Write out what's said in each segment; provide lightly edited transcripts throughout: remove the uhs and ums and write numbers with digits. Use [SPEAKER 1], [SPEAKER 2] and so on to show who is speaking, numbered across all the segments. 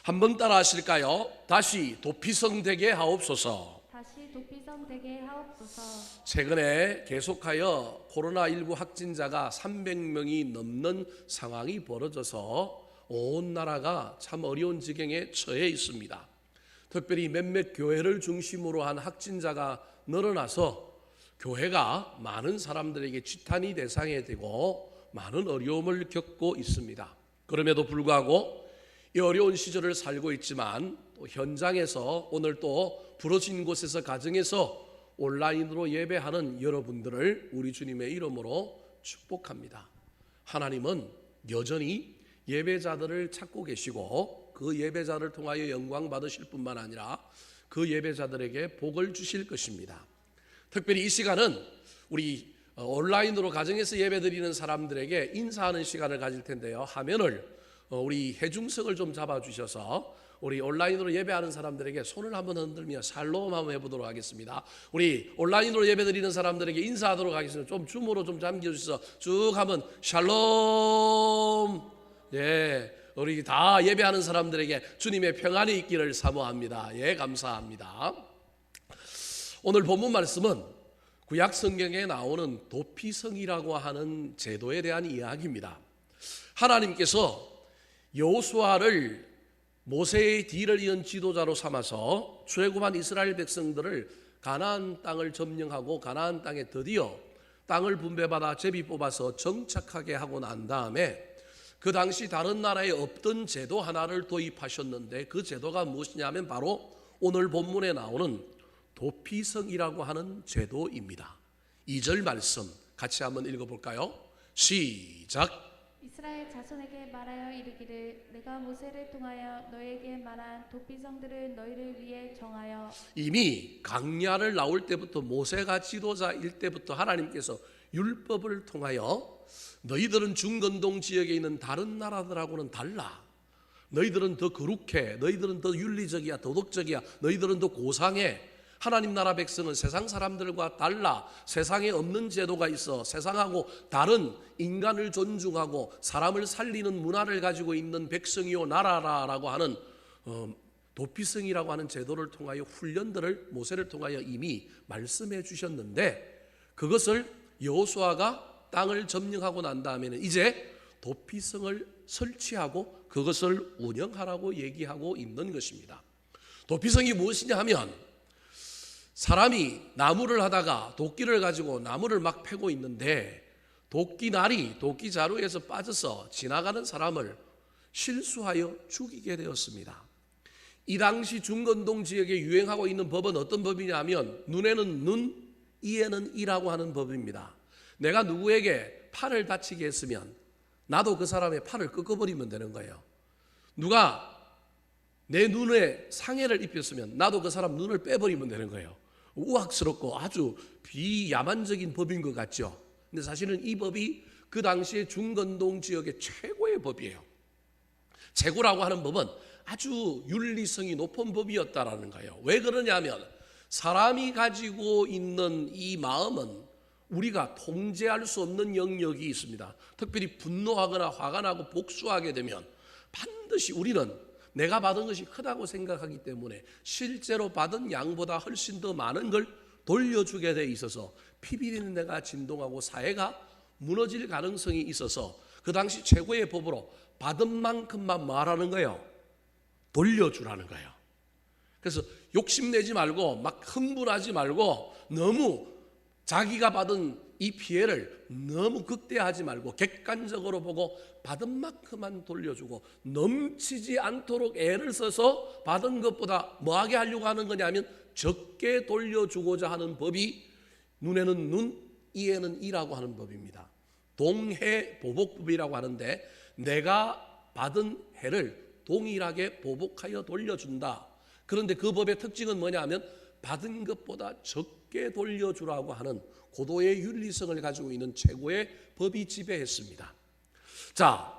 [SPEAKER 1] 한번 따라 하실까요? 다시 도피성 되게 하옵소서.
[SPEAKER 2] 다시 도피성 되게 하옵소서.
[SPEAKER 1] 최근에 계속하여 코로나19 확진자가 300명이 넘는 상황이 벌어져서 온 나라가 참 어려운 지경에 처해 있습니다. 특별히 몇몇 교회를 중심으로 한 확진자가 늘어나서 교회가 많은 사람들에게 지탄이 대상이 되고 많은 어려움을 겪고 있습니다. 그럼에도 불구하고 이 어려운 시절을 살고 있지만 또 현장에서 오늘 또 부러진 곳에서 가정에서 온라인으로 예배하는 여러분들을 우리 주님의 이름으로 축복합니다. 하나님은 여전히 예배자들을 찾고 계시고 그 예배자를 통하여 영광 받으실 뿐만 아니라 그 예배자들에게 복을 주실 것입니다. 특별히 이 시간은 우리 온라인으로 가정에서 예배드리는 사람들에게 인사하는 시간을 가질 텐데요. 화면을 우리 해중석을 좀 잡아주셔서 우리 온라인으로 예배하는 사람들에게 손을 한번 흔들며 샬롬 한번 해보도록 하겠습니다. 우리 온라인으로 예배드리는 사람들에게 인사하도록 하겠습니다. 좀 줌으로 좀 잠겨주셔서 쭉 한번 샬롬. 예, 우리 다 예배하는 사람들에게 주님의 평안이 있기를 사모합니다. 예, 감사합니다. 오늘 본문 말씀은 구약 성경에 나오는 도피성이라고 하는 제도에 대한 이야기입니다. 하나님께서 여호수아를 모세의 뒤를 이은 지도자로 삼아서 출애굽한 이스라엘 백성들을 가나안 땅을 점령하고 가나안 땅에 드디어 땅을 분배받아 제비 뽑아서 정착하게 하고 난 다음에 그 당시 다른 나라에 없던 제도 하나를 도입하셨는데 그 제도가 무엇이냐면 바로 오늘 본문에 나오는 도피성이라고 하는 제도입니다. 2절 말씀 같이 한번 읽어볼까요? 시작.
[SPEAKER 2] 이스라엘 자손에게 말하여 이르기를 내가 모세를 통하여 너에게 말한 도피성들을 너희를 위해 정하여.
[SPEAKER 1] 이미 광야를 나올 때부터 모세가 지도자일 때부터 하나님께서 율법을 통하여 너희들은 중건동 지역에 있는 다른 나라들하고는 달라. 너희들은 더 거룩해. 너희들은 더 윤리적이야. 도덕적이야. 너희들은 더 고상해. 하나님 나라 백성은 세상 사람들과 달라. 세상에 없는 제도가 있어. 세상하고 다른 인간을 존중하고 사람을 살리는 문화를 가지고 있는 백성이요 나라라고 하는 도피성이라고 하는 제도를 통하여 훈련들을 모세를 통하여 이미 말씀해 주셨는데 그것을 여호수아가 땅을 점령하고 난 다음에는 이제 도피성을 설치하고 그것을 운영하라고 얘기하고 있는 것입니다. 도피성이 무엇이냐 하면 사람이 나무를 하다가 도끼를 가지고 나무를 막 패고 있는데 도끼날이 도끼자루에서 빠져서 지나가는 사람을 실수하여 죽이게 되었습니다. 이 당시 중건동 지역에 유행하고 있는 법은 어떤 법이냐 하면 눈에는 눈, 이에는 이라고 하는 법입니다. 내가 누구에게 팔을 다치게 했으면 나도 그 사람의 팔을 꺾어버리면 되는 거예요. 누가 내 눈에 상해를 입혔으면 나도 그 사람 눈을 빼버리면 되는 거예요. 우악스럽고 아주 비야만적인 법인 것 같죠. 근데 사실은 이 법이 그 당시에 중건동 지역의 최고의 법이에요. 최고라고 하는 법은 아주 윤리성이 높은 법이었다라는 거예요. 왜 그러냐면 사람이 가지고 있는 이 마음은 우리가 통제할 수 없는 영역이 있습니다. 특별히 분노하거나 화가 나고 복수하게 되면 반드시 우리는 내가 받은 것이 크다고 생각하기 때문에 실제로 받은 양보다 훨씬 더 많은 걸 돌려주게 돼 있어서 피비리는 데가 진동하고 사회가 무너질 가능성이 있어서 그 당시 최고의 법으로 받은 만큼만 말하는 거예요. 돌려주라는 거예요. 그래서 욕심내지 말고 막 흥분하지 말고 너무 자기가 받은 이 피해를 너무 극대화하지 말고 객관적으로 보고 받은 만큼만 돌려주고 넘치지 않도록 애를 써서 받은 것보다 뭐하게 하려고 하는 거냐면 적게 돌려주고자 하는 법이 눈에는 눈, 이에는 이라고 하는 법입니다. 동해보복법이라고 하는데 내가 받은 해를 동일하게 보복하여 돌려준다. 그런데 그 법의 특징은 뭐냐 하면 받은 것보다 적게 돌려주라고 하는 고도의 윤리성을 가지고 있는 최고의 법이 지배했습니다. 자,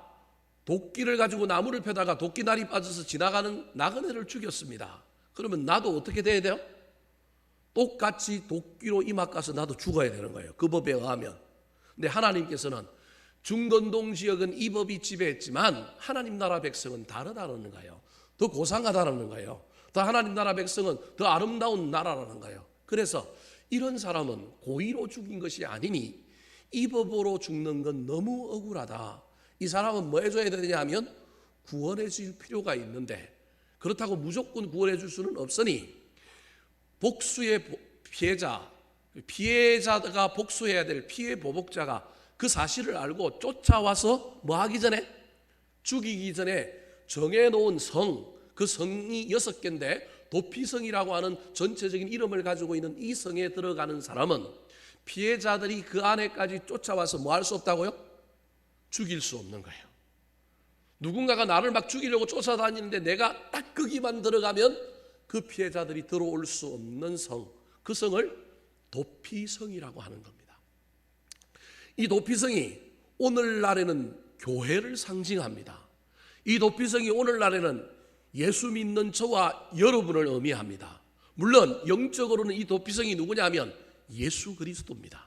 [SPEAKER 1] 도끼를 가지고 나무를 펴다가 도끼날이 빠져서 지나가는 나그네를 죽였습니다. 그러면 나도 어떻게 돼야 돼요? 똑같이 도끼로 이막 가서 나도 죽어야 되는 거예요. 그 법에 의하면. 근데 하나님께서는 중건동 지역은 이 법이 지배했지만 하나님 나라 백성은 다르다는 거예요. 더 고상하다는 거예요. 더 하나님 나라 백성은 더 아름다운 나라라는 거예요. 그래서 이런 사람은 고의로 죽인 것이 아니니 이 법으로 죽는 건 너무 억울하다. 이 사람은 뭐 해줘야 되냐 하면 구원해 줄 필요가 있는데 그렇다고 무조건 구원해 줄 수는 없으니 복수의 피해자가 복수해야 될 피해 보복자가 그 사실을 알고 쫓아와서 뭐 하기 전에, 죽이기 전에 정해놓은 성, 그 성이 6개인데 도피성이라고 하는 전체적인 이름을 가지고 있는 이 성에 들어가는 사람은 피해자들이 그 안에까지 쫓아와서 뭐 할 수 없다고요? 죽일 수 없는 거예요. 누군가가 나를 막 죽이려고 쫓아다니는데 내가 딱 거기만 들어가면 그 피해자들이 들어올 수 없는 성, 그 성을 도피성이라고 하는 겁니다. 이 도피성이 오늘날에는 교회를 상징합니다. 이 도피성이 오늘날에는 예수 믿는 저와 여러분을 의미합니다. 물론 영적으로는 이 도피성이 누구냐 하면 예수 그리스도입니다.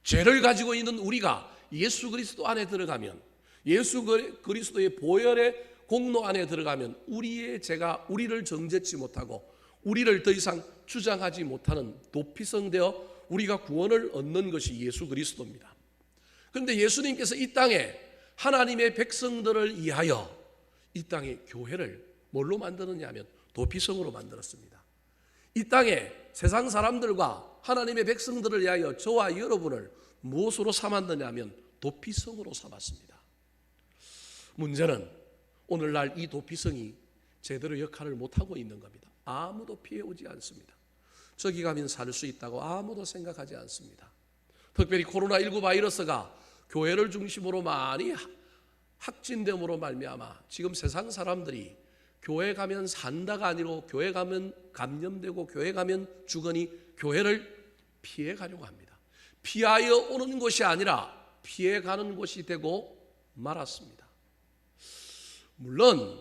[SPEAKER 1] 죄를 가지고 있는 우리가 예수 그리스도 안에 들어가면, 예수 그리스도의 보혈의 공로 안에 들어가면 우리의 죄가 우리를 정죄치 못하고 우리를 더 이상 주장하지 못하는 도피성 되어 우리가 구원을 얻는 것이 예수 그리스도입니다. 그런데 예수님께서 이 땅에 하나님의 백성들을 위하여 이 땅에 교회를 뭘로 만드느냐 하면 도피성으로 만들었습니다. 이 땅에 세상 사람들과 하나님의 백성들을 위하여 저와 여러분을 무엇으로 삼았느냐 하면 도피성으로 삼았습니다. 문제는 오늘날 이 도피성이 제대로 역할을 못하고 있는 겁니다. 아무도 피해오지 않습니다. 저기 가면 살 수 있다고 아무도 생각하지 않습니다. 특별히 코로나19 바이러스가 교회를 중심으로 많이 확진됨으로 말미암아 지금 세상 사람들이 교회 가면 산다가 아니고 교회 가면 감염되고 교회 가면 죽으니 교회를 피해 가려고 합니다. 피하여 오는 것이 아니라 피해 가는 곳이 되고 말았습니다. 물론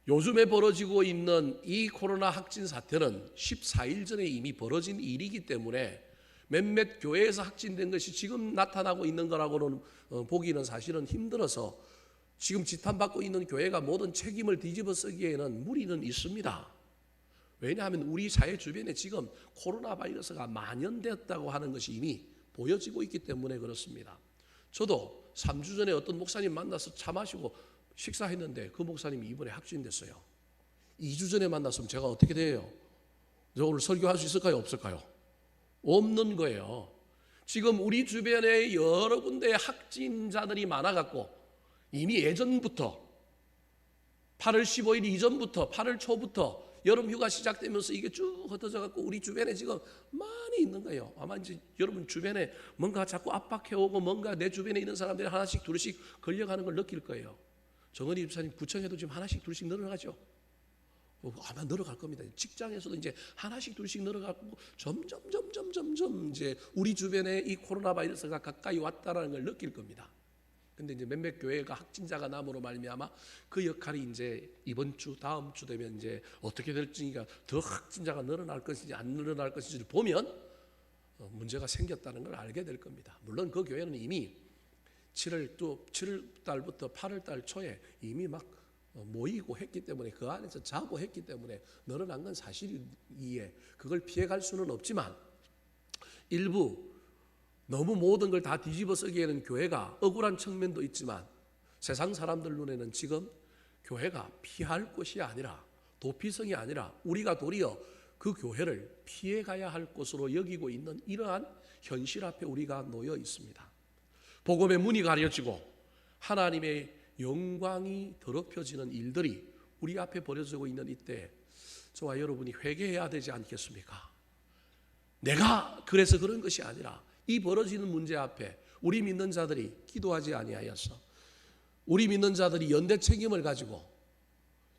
[SPEAKER 1] 요즘에 벌어지고 있는 이 코로나 확진 사태는 14일 전에 이미 벌어진 일이기 때문에 몇몇 교회에서 확진된 것이 지금 나타나고 있는 거라고는 보기는 사실은 힘들어서 지금 지탄받고 있는 교회가 모든 책임을 뒤집어 쓰기에는 무리는 있습니다. 왜냐하면 우리 사회 주변에 지금 코로나 바이러스가 만연되었다고 하는 것이 이미 보여지고 있기 때문에 그렇습니다. 저도 3주 전에 어떤 목사님 만나서 차 마시고 식사했는데 그 목사님이 이번에 확진됐어요. 2주 전에 만났으면 제가 어떻게 돼요? 저 오늘 설교할 수 있을까요? 없을까요? 없는 거예요. 지금 우리 주변에 여러 군데 확진자들이 많아갖고 이미 예전부터 8월 15일 이전부터 8월 초부터 여름 휴가 시작되면서 이게 쭉 흩어져갖고 우리 주변에 지금 많이 있는 거예요. 아마 이제 여러분 주변에 뭔가 자꾸 압박해오고 뭔가 내 주변에 있는 사람들이 하나씩 둘씩 걸려가는 걸 느낄 거예요. 정은희 집사님 구청에도 지금 하나씩 둘씩 늘어나죠. 아마 늘어갈 겁니다. 직장에서도 이제 하나씩 둘씩 늘어가고 점점 이제 우리 주변에 이 코로나 바이러스가 가까이 왔다라는 걸 느낄 겁니다. 근데 이제 몇몇 교회가 확진자가 남으로 말미암아 그 역할이 이제 이번 주 다음 주 되면 이제 어떻게 될지가 더 확진자가 늘어날 것인지 안 늘어날 것인지를 보면 문제가 생겼다는 걸 알게 될 겁니다. 물론 그 교회는 이미 7월달부터 8월달 초에 이미 막 모이고 했기 때문에 그 안에서 자고 했기 때문에 늘어난 건 사실이기에 그걸 피해갈 수는 없지만 일부 너무 모든 걸 다 뒤집어 쓰기에는 교회가 억울한 측면도 있지만 세상 사람들 눈에는 지금 교회가 피할 곳이 아니라 도피성이 아니라 우리가 도리어 그 교회를 피해가야 할 곳으로 여기고 있는 이러한 현실 앞에 우리가 놓여 있습니다. 복음의 문이 가려지고 하나님의 영광이 더럽혀지는 일들이 우리 앞에 벌어지고 있는 이때 저와 여러분이 회개해야 되지 않겠습니까? 내가 그래서 그런 것이 아니라 이 벌어지는 문제 앞에 우리 믿는 자들이 기도하지 아니하여서 우리 믿는 자들이 연대 책임을 가지고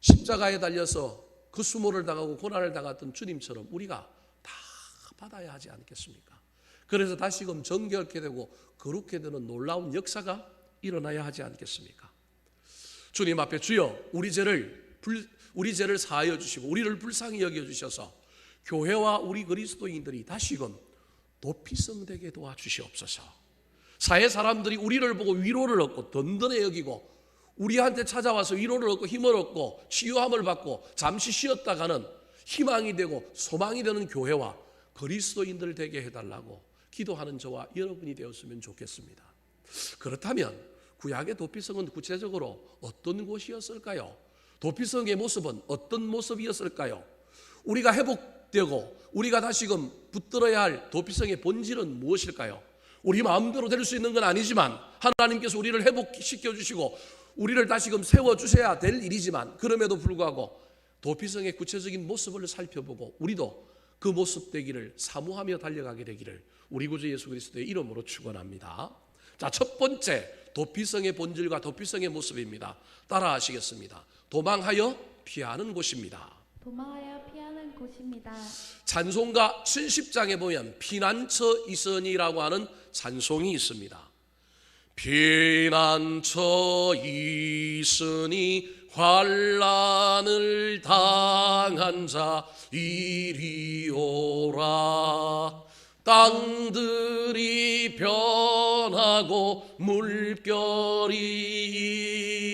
[SPEAKER 1] 십자가에 달려서 그 수모를 당하고 고난을 당했던 주님처럼 우리가 다 받아야 하지 않겠습니까? 그래서 다시금 정결케 되고 거룩게 되는 놀라운 역사가 일어나야 하지 않겠습니까? 주님 앞에 주여 우리 죄를 사하여 주시고 우리를 불쌍히 여겨 주셔서 교회와 우리 그리스도인들이 다시금 도피성 되게 도와주시옵소서. 사회 사람들이 우리를 보고 위로를 얻고 든든해 여기고 우리한테 찾아와서 위로를 얻고 힘을 얻고 치유함을 받고 잠시 쉬었다가는 희망이 되고 소망이 되는 교회와 그리스도인들 되게 해달라고 기도하는 저와 여러분이 되었으면 좋겠습니다. 그렇다면 구약의 도피성은 구체적으로 어떤 곳이었을까요? 도피성의 모습은 어떤 모습이었을까요? 우리가 회복되고 우리가 다시금 붙들어야 할 도피성의 본질은 무엇일까요? 우리 마음대로 될 수 있는 건 아니지만 하나님께서 우리를 회복시켜 주시고 우리를 다시금 세워주셔야 될 일이지만 그럼에도 불구하고 도피성의 구체적인 모습을 살펴보고 우리도 그 모습 되기를 사모하며 달려가게 되기를 우리 구주 예수 그리스도의 이름으로 축원합니다. 자, 첫 번째 도피성의 본질과 도피성의 모습입니다. 따라 하시겠습니다. 도망하여 피하는 곳입니다.
[SPEAKER 2] 도망하여 피하는 곳입니다.
[SPEAKER 1] 찬송가 70장에 보면 피난처 이선이라고 하는 찬송이 있습니다. 피난처 있으니 환난을 당한 자 이리 오라. 땅들이 변하고 물결이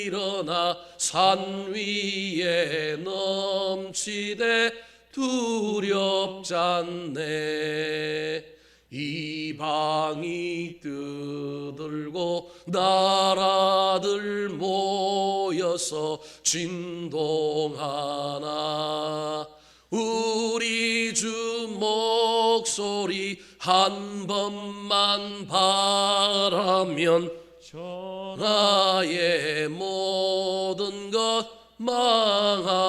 [SPEAKER 1] 일어나 산 위에 넘치되 두렵지 않네. 이방이 뜨들고 나라들 모여서 진동하나 우리 주 목소리 한 번만 바라면 전하의 모든 것 망하겠네.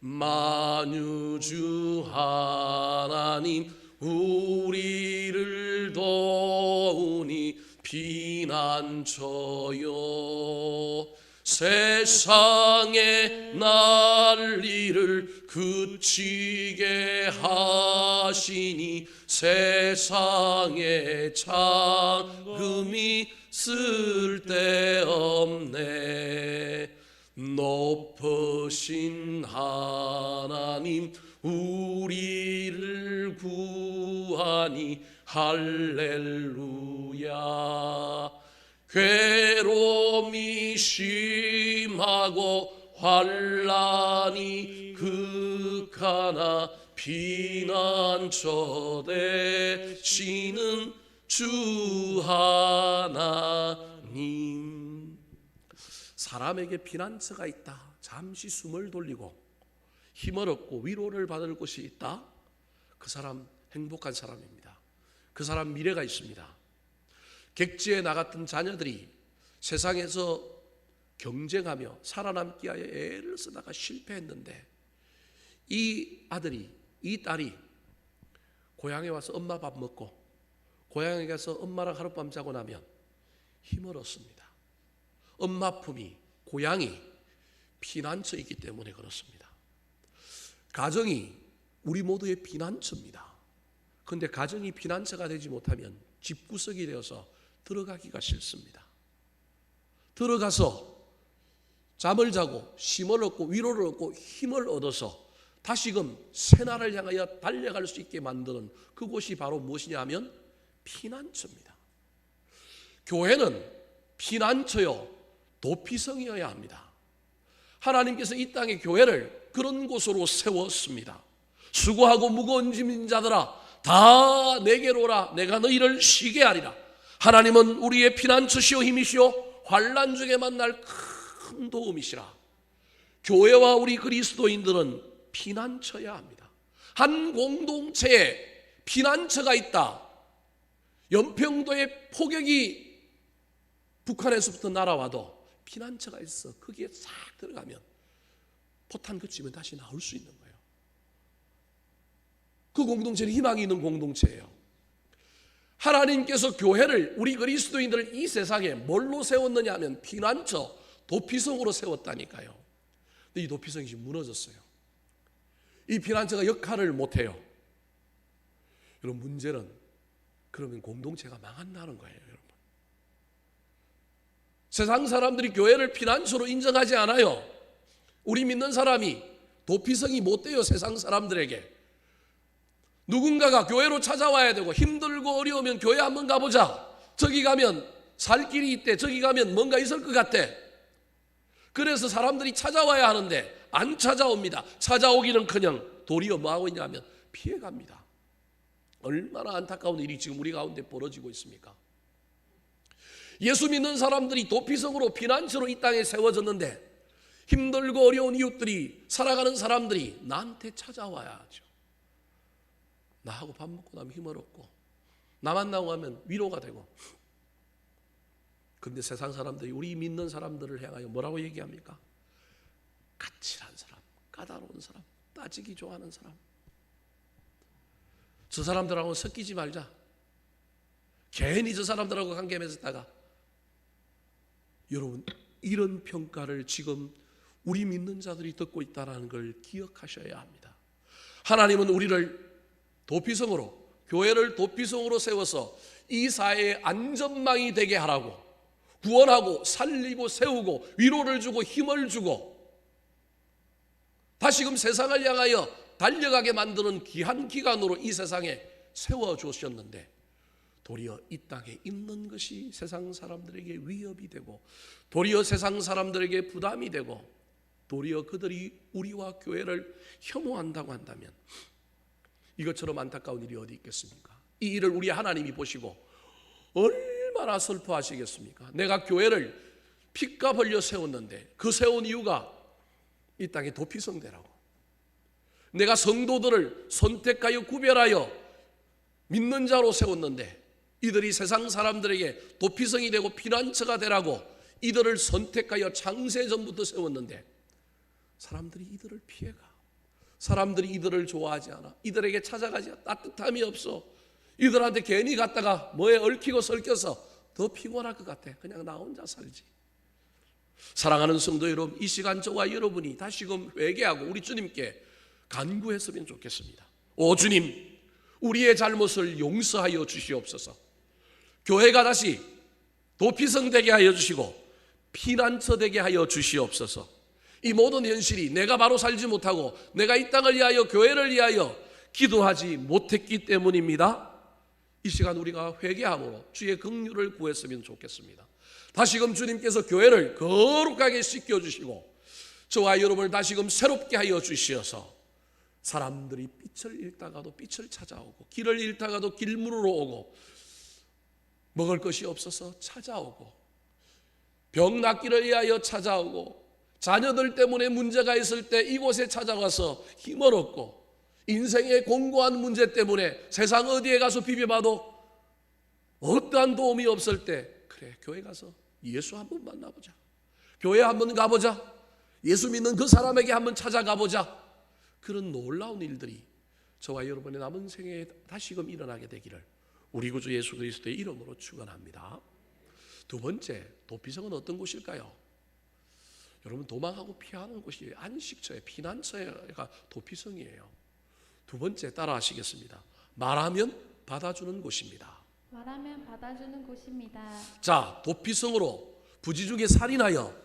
[SPEAKER 1] 만유주 하나님 우리를 도우니 피난처요. 세상의 난리를 그치게 하시니 세상의 장금이 쓸데없네. 높으신 하나님 우리를 구하니 할렐루야. 괴로움이 심하고 환난이 극하나 피난처 되시는 주 하나님. 사람에게 피난처가 있다. 잠시 숨을 돌리고 힘을 얻고 위로를 받을 곳이 있다. 그 사람 행복한 사람입니다. 그 사람 미래가 있습니다. 객지에 나갔던 자녀들이 세상에서 경쟁하며 살아남기 위해 애를 쓰다가 실패했는데 이 아들이, 이 딸이 고향에 와서 엄마 밥 먹고 고향에 가서 엄마랑 하룻밤 자고 나면 힘을 얻습니다. 엄마 품이, 고향이 피난처이기 때문에 그렇습니다. 가정이 우리 모두의 피난처입니다. 그런데 가정이 피난처가 되지 못하면 집구석이 되어서 들어가기가 싫습니다. 들어가서 잠을 자고 힘을 얻고 위로를 얻고 힘을 얻어서 다시금 새날을 향하여 달려갈 수 있게 만드는 그곳이 바로 무엇이냐 하면 피난처입니다. 교회는 피난처요 도피성이어야 합니다. 하나님께서 이 땅의 교회를 그런 곳으로 세웠습니다. 수고하고 무거운 짐진 자들아 다 내게로 오라. 내가 너희를 쉬게 하리라. 하나님은 우리의 피난처시오 힘이시오 환난 중에 만날 큰 도움이시라. 교회와 우리 그리스도인들은 피난처야 합니다. 한 공동체에 피난처가 있다. 연평도의 포격이 북한에서부터 날아와도 피난처가 있어. 거기에 싹 들어가면 포탄 그치면 다시 나올 수 있는 거예요. 그 공동체는 희망이 있는 공동체예요. 하나님께서 교회를, 우리 그리스도인들을 이 세상에 뭘로 세웠느냐 하면 피난처, 도피성으로 세웠다니까요. 근데 이 도피성이 지금 무너졌어요. 이 피난처가 역할을 못해요. 여러분, 문제는 그러면 공동체가 망한다는 거예요. 여러분, 세상 사람들이 교회를 피난처로 인정하지 않아요. 우리 믿는 사람이 도피성이 못 돼요. 세상 사람들에게. 누군가가 교회로 찾아와야 되고 힘들고 어려우면 교회 한번 가보자. 저기 가면 살 길이 있대. 저기 가면 뭔가 있을 것 같아. 그래서 사람들이 찾아와야 하는데 안 찾아옵니다. 찾아오기는커녕 도리어 뭐하고 있냐면 피해갑니다. 얼마나 안타까운 일이 지금 우리 가운데 벌어지고 있습니까? 예수 믿는 사람들이 도피성으로 피난처로 이 땅에 세워졌는데 힘들고 어려운 이웃들이, 살아가는 사람들이 나한테 찾아와야죠. 나하고 밥 먹고 나면 힘을 얻고 나 만나고 하면 위로가 되고. 그런데 세상 사람들이 우리 믿는 사람들을 향하여 뭐라고 얘기합니까? 까칠한 사람, 까다로운 사람, 따지기 좋아하는 사람. 저 사람들하고 섞이지 말자. 괜히 저 사람들하고 관계 맺었다가. 여러분, 이런 평가를 지금 우리 믿는 자들이 듣고 있다는 걸 기억하셔야 합니다. 하나님은 우리를 도피성으로, 교회를 도피성으로 세워서 이 사회의 안전망이 되게 하라고, 구원하고 살리고 세우고 위로를 주고 힘을 주고 다시금 세상을 향하여 달려가게 만드는 귀한 기관으로 이 세상에 세워주셨는데, 도리어 이 땅에 있는 것이 세상 사람들에게 위협이 되고, 도리어 세상 사람들에게 부담이 되고, 도리어 그들이 우리와 교회를 혐오한다고 한다면 이것처럼 안타까운 일이 어디 있겠습니까? 이 일을 우리 하나님이 보시고 얼마나 슬퍼하시겠습니까? 내가 교회를 피가 벌려 세웠는데 그 세운 이유가 이 땅에 도피성대라고. 내가 성도들을 선택하여 구별하여 믿는 자로 세웠는데 이들이 세상 사람들에게 도피성이 되고 피난처가 되라고 이들을 선택하여 창세전부터 세웠는데 사람들이 이들을 피해가. 사람들이 이들을 좋아하지 않아. 이들에게 찾아가지 않아. 따뜻함이 없어. 이들한테 괜히 갔다가 뭐에 얽히고 설켜서 더 피곤할 것 같아. 그냥 나 혼자 살지. 사랑하는 성도 여러분, 이 시간 저와 여러분이 다시금 회개하고 우리 주님께 간구했으면 좋겠습니다. 오 주님, 우리의 잘못을 용서하여 주시옵소서. 교회가 다시 도피성 되게 하여 주시고 피난처 되게 하여 주시옵소서. 이 모든 현실이 내가 바로 살지 못하고 내가 이 땅을 위하여, 교회를 위하여 기도하지 못했기 때문입니다. 이 시간 우리가 회개함으로 주의 긍휼을 구했으면 좋겠습니다. 다시금 주님께서 교회를 거룩하게 씻겨주시고 저와 여러분을 다시금 새롭게 하여 주시어서 사람들이 빛을 잃다가도 빛을 찾아오고, 길을 잃다가도 길물으로 오고, 먹을 것이 없어서 찾아오고, 병 낫기를 위하여 찾아오고, 자녀들 때문에 문제가 있을 때 이곳에 찾아가서 힘을 얻고, 인생의 공고한 문제 때문에 세상 어디에 가서 비벼봐도 어떠한 도움이 없을 때, 그래 교회 가서 예수 한번 만나보자, 교회 한번 가보자, 예수 믿는 그 사람에게 한번 찾아가보자. 그런 놀라운 일들이 저와 여러분의 남은 생에 다시금 일어나게 되기를 우리 구주 예수 그리스도의 이름으로 축원합니다. 두 번째, 도피성은 어떤 곳일까요? 여러분, 도망하고 피하는 곳이 안식처에, 피난처가 도피성이에요. 두 번째, 따라 하시겠습니다. 말하면 받아주는 곳입니다.
[SPEAKER 2] 말하면 받아주는 곳입니다.
[SPEAKER 1] 자, 도피성으로 부지중에 살인하여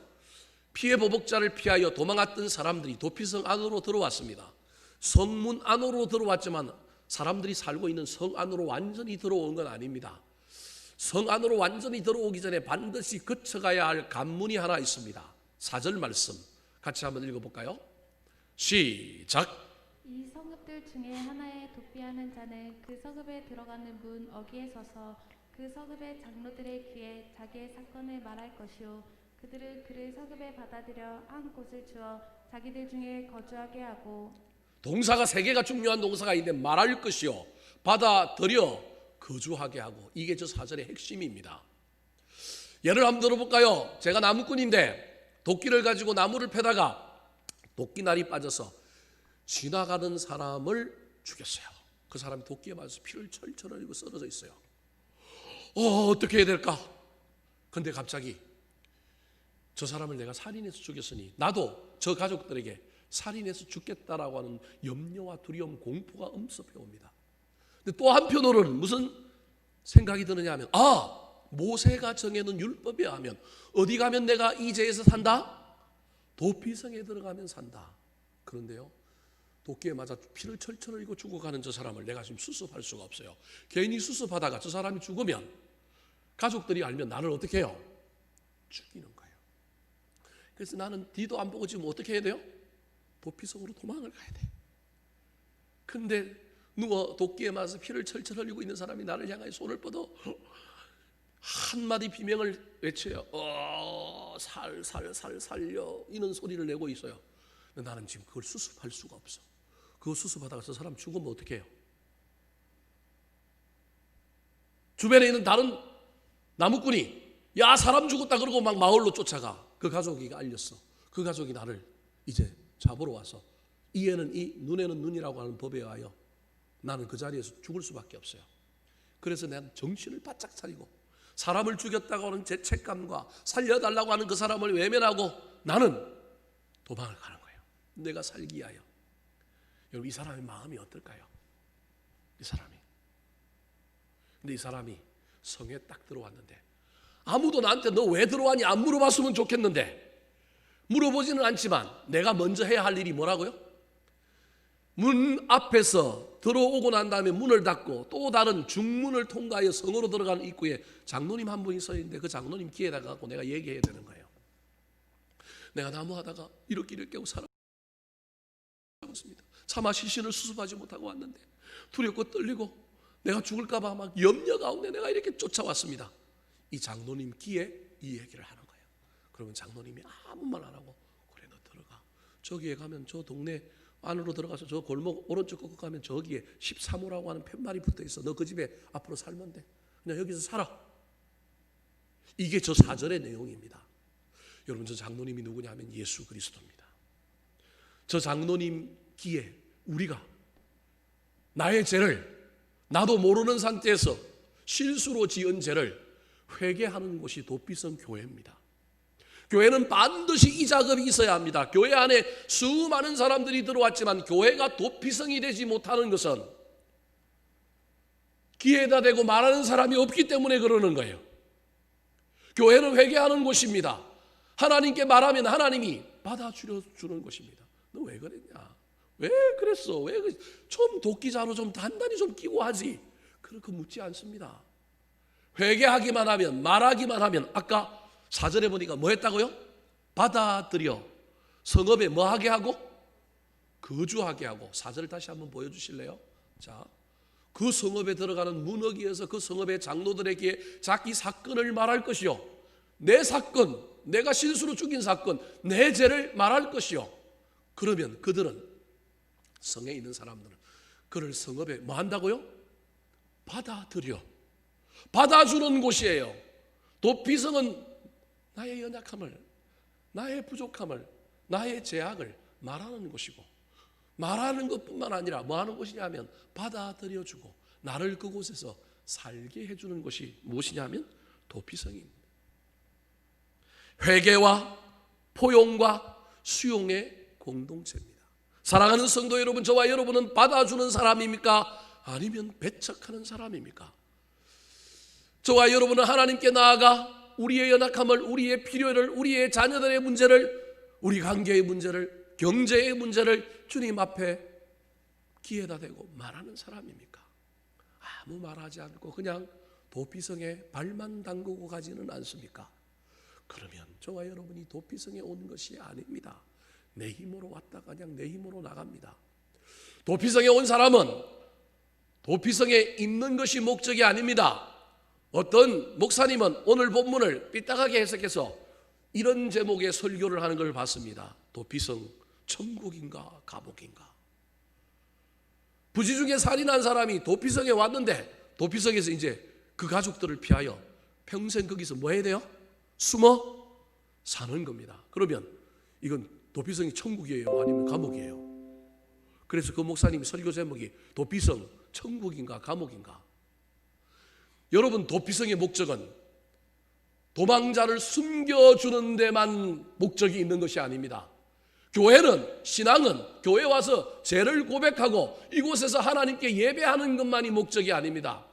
[SPEAKER 1] 피해 보복자를 피하여 도망갔던 사람들이 도피성 안으로 들어왔습니다. 성문 안으로 들어왔지만 사람들이 살고 있는 성 안으로 완전히 들어온 건 아닙니다. 성 안으로 완전히 들어오기 전에 반드시 거쳐가야 할 관문이 하나 있습니다. 4절 말씀 같이 한번 읽어볼까요? 시작.
[SPEAKER 2] 이 성읍들 중에 하나에 도피하는 자는 그 성읍에 들어가는 문 어귀에 서서 그 성읍의 장로들의 귀에 자기의 사건을 말할 것이요, 그들을 그를 성읍에 받아들여 한 곳을 주어 자기들 중에 거주하게 하고.
[SPEAKER 1] 동사가 3개가 중요한 동사가 있는데 말할 것이요, 받아들여 거주하게 하고, 이게 저 4절의 핵심입니다. 예를 한번 들어볼까요? 제가 나무꾼인데 도끼를 가지고 나무를 패다가 도끼날이 빠져서 지나가는 사람을 죽였어요. 그 사람이 도끼에 맞아서 피를 철철 흘리고 쓰러져 있어요. 어떻게 해야 될까? 근데 갑자기 저 사람을 내가 살인해서 죽였으니 나도 저 가족들에게 살인해서 죽겠다라고 하는 염려와 두려움, 공포가 엄습해 옵니다. 근데 또 한편으로는 무슨 생각이 드느냐 하면, 모세가 정해놓은 율법에 하면 어디 가면 내가 이 죄에서 산다? 도피성에 들어가면 산다. 그런데요, 도끼에 맞아 피를 철철 흘리고 죽어가는 저 사람을 내가 지금 수습할 수가 없어요. 괜히 수습하다가 저 사람이 죽으면 가족들이 알면 나를 어떻게 해요? 죽이는 거예요. 그래서 나는 뒤도 안 보고 지금 어떻게 해야 돼요? 도피성으로 도망을 가야 돼. 근데 누워 도끼에 맞아서 피를 철철 흘리고 있는 사람이 나를 향하여 손을 뻗어 한마디 비명을 외쳐요. 살려 이런 소리를 내고 있어요. 근데 나는 지금 그걸 수습할 수가 없어. 그거 수습하다가 저 사람 죽으면 어떻게 해요? 주변에 있는 다른 나무꾼이 야 사람 죽었다 그러고 막 마을로 쫓아가. 그 가족이 알렸어. 그 가족이 나를 이제 잡으러 와서 이에는 이 눈에는 눈이라고 하는 법에 의하여 나는 그 자리에서 죽을 수밖에 없어요. 그래서 나는 정신을 바짝 차리고 사람을 죽였다고 하는 죄책감과 살려달라고 하는 그 사람을 외면하고 나는 도망을 가는 거예요. 내가 살기 위하여. 여러분 이 사람의 마음이 어떨까요? 이 사람이. 근데 이 사람이 성에 딱 들어왔는데 아무도 나한테 너 왜 들어왔니 안 물어봤으면 좋겠는데 물어보지는 않지만 내가 먼저 해야 할 일이 뭐라고요? 문 앞에서 들어오고 난 다음에 문을 닫고 또 다른 중문을 통과하여 성으로 들어가는 입구에 장로님 한 분이 서 있는데 그 장로님 귀에다가 갖고 내가 얘기해야 되는 거예요. 내가 나무하다가 이렇게 깨고 살아왔습니다. 차마 시신을 수습하지 못하고 왔는데 두렵고 떨리고 내가 죽을까 봐 막 염려 가운데 내가 이렇게 쫓아왔습니다. 이 장로님 귀에 이 얘기를 하는 거예요. 그러면 장로님이 아무 말 안 하고 그래 너 들어가. 저기에 가면 저 동네 안으로 들어가서 저 골목 오른쪽 꺾고 가면 저기에 13호라고 하는 팻말이 붙어 있어. 너 그 집에 앞으로 살면 돼. 그냥 여기서 살아. 이게 저 4절의 내용입니다. 여러분 저 장로님이 누구냐 하면 예수 그리스도입니다. 저 장로님 귀에 우리가 나의 죄를 나도 모르는 상태에서 실수로 지은 죄를 회개하는 곳이 도피성 교회입니다. 교회는 반드시 이 작업이 있어야 합니다. 교회 안에 수많은 사람들이 들어왔지만 교회가 도피성이 되지 못하는 것은 귀에다 대고 말하는 사람이 없기 때문에 그러는 거예요. 교회는 회개하는 곳입니다. 하나님께 말하면 하나님이 받아주는 것입니다. 너 왜 그랬냐? 왜 그랬어? 좀 도끼자루 좀 단단히 좀 끼고 하지. 그렇게 묻지 않습니다. 회개하기만 하면 말하기만 하면 아까 4절에 보니까 뭐 했다고요? 받아들여 성읍에 뭐 하게 하고? 거주하게 하고. 4절 다시 한번 보여주실래요? 자, 그 성읍에 들어가는 문어기에서 그 성읍의 장로들에게 자기 사건을 말할 것이요 내 사건, 내가 실수로 죽인 사건, 내 죄를 말할 것이요. 그러면 그들은 성에 있는 사람들은 그를 성읍에 뭐 한다고요? 받아들여 받아주는 곳이에요. 도피성은 나의 연약함을, 나의 부족함을, 나의 죄악을 말하는 곳이고 말하는 것뿐만 아니라 뭐 하는 곳이냐면 받아들여주고 나를 그곳에서 살게 해주는 것이 무엇이냐면 도피성입니다. 회개와 포용과 수용의 공동체입니다. 사랑하는 성도 여러분, 저와 여러분은 받아주는 사람입니까? 아니면 배척하는 사람입니까? 저와 여러분은 하나님께 나아가 우리의 연약함을, 우리의 필요를, 우리의 자녀들의 문제를, 우리 관계의 문제를, 경제의 문제를 주님 앞에 귀에다 대고 말하는 사람입니까? 아무 말하지 않고 그냥 도피성에 발만 담그고 가지는 않습니까? 그러면 저와 여러분이 도피성에 온 것이 아닙니다. 내 힘으로 왔다가 그냥 내 힘으로 나갑니다. 도피성에 온 사람은 도피성에 있는 것이 목적이 아닙니다. 어떤 목사님은 오늘 본문을 삐딱하게 해석해서 이런 제목의 설교를 하는 걸 봤습니다. 도피성 천국인가 감옥인가. 부지 중에 살인한 사람이 도피성에 왔는데 도피성에서 이제 그 가족들을 피하여 평생 거기서 뭐 해야 돼요? 숨어 사는 겁니다. 그러면 이건 도피성이 천국이에요? 아니면 감옥이에요? 그래서 그 목사님 설교 제목이 도피성 천국인가 감옥인가. 여러분 도피성의 목적은 도망자를 숨겨주는 데만 목적이 있는 것이 아닙니다. 교회는, 신앙은 교회 와서 죄를 고백하고 이곳에서 하나님께 예배하는 것만이 목적이 아닙니다.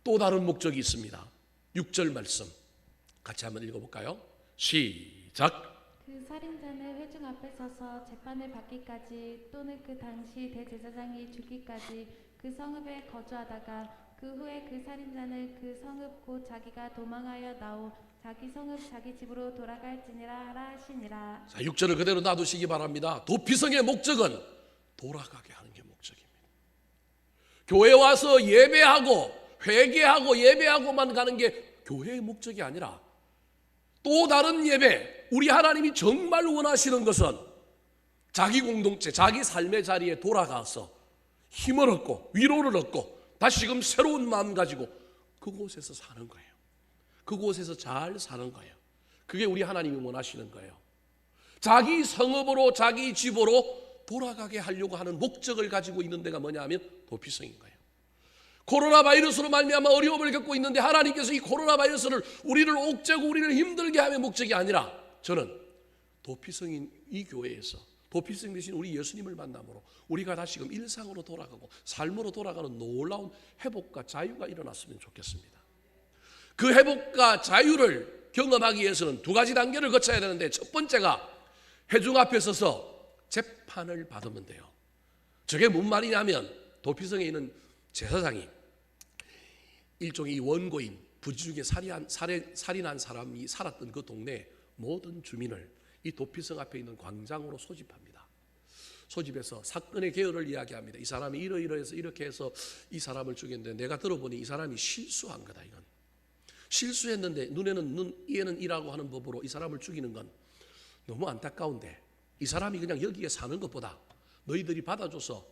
[SPEAKER 1] 또 다른 목적이 있습니다. 6절 말씀 같이 한번 읽어볼까요? 시작.
[SPEAKER 2] 그 살인자는 회중 앞에 서서 재판을 받기까지 또는 그 당시 대제사장이 죽기까지 그 성읍에 거주하다가 그 후에 그 살인자는 그 성읍 곧 자기가 도망하여 나오 자기 성읍 자기 집으로 돌아갈지니라 하라 하시니라.
[SPEAKER 1] 자, 6절을 그대로 놔두시기 바랍니다. 도피성의 목적은 돌아가게 하는 게 목적입니다. 교회 와서 예배하고 회개하고 예배하고만 가는 게 교회의 목적이 아니라 또 다른 예배, 우리 하나님이 정말 원하시는 것은 자기 공동체, 자기 삶의 자리에 돌아가서 힘을 얻고 위로를 얻고 다시금 새로운 마음 가지고 그곳에서 사는 거예요. 그곳에서 잘 사는 거예요. 그게 우리 하나님이 원하시는 거예요. 자기 성읍으로 자기 집으로 돌아가게 하려고 하는 목적을 가지고 있는 데가 뭐냐 하면 도피성인 거예요. 코로나 바이러스로 말미암아 어려움을 겪고 있는데 하나님께서 이 코로나 바이러스를 우리를 옥죄고 우리를 힘들게 하는 목적이 아니라 저는 도피성인 이 교회에서 도피성 대신 우리 예수님을 만남으로 우리가 다시금 일상으로 돌아가고 삶으로 돌아가는 놀라운 회복과 자유가 일어났으면 좋겠습니다. 그 회복과 자유를 경험하기 위해서는 두 가지 단계를 거쳐야 되는데 첫 번째가 회중 앞에 서서 재판을 받으면 돼요. 저게 뭔 말이냐면 도피성에 있는 제사장이 일종의 원고인 부지 중에 살인한 사람이 살았던 그 동네 모든 주민을 이 도피성 앞에 있는 광장으로 소집합니다. 소집해서 사건의 개요를 이야기합니다. 이 사람이 이러이러해서 이렇게 해서 이 사람을 죽였는데 내가 들어보니 이 사람이 실수한 거다. 이건 실수했는데 눈에는 눈, 이에는 이라고 하는 법으로 이 사람을 죽이는 건 너무 안타까운데 이 사람이 그냥 여기에 사는 것보다 너희들이 받아줘서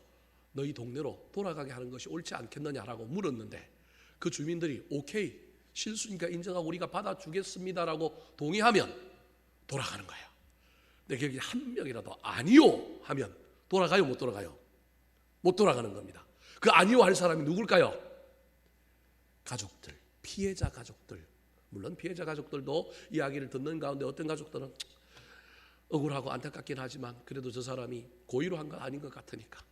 [SPEAKER 1] 너희 동네로 돌아가게 하는 것이 옳지 않겠느냐라고 물었는데 그 주민들이 오케이 실수니까 인정하고 우리가 받아주겠습니다라고 동의하면 돌아가는 거예요. 근데 거기 한 명이라도 아니요 하면 돌아가요, 못 돌아가요? 못 돌아가는 겁니다. 그 아니요 할 사람이 누굴까요? 가족들, 피해자 가족들. 물론 피해자 가족들도 이야기를 듣는 가운데 어떤 가족들은 억울하고 안타깝긴 하지만 그래도 저 사람이 고의로 한 건 아닌 것 같으니까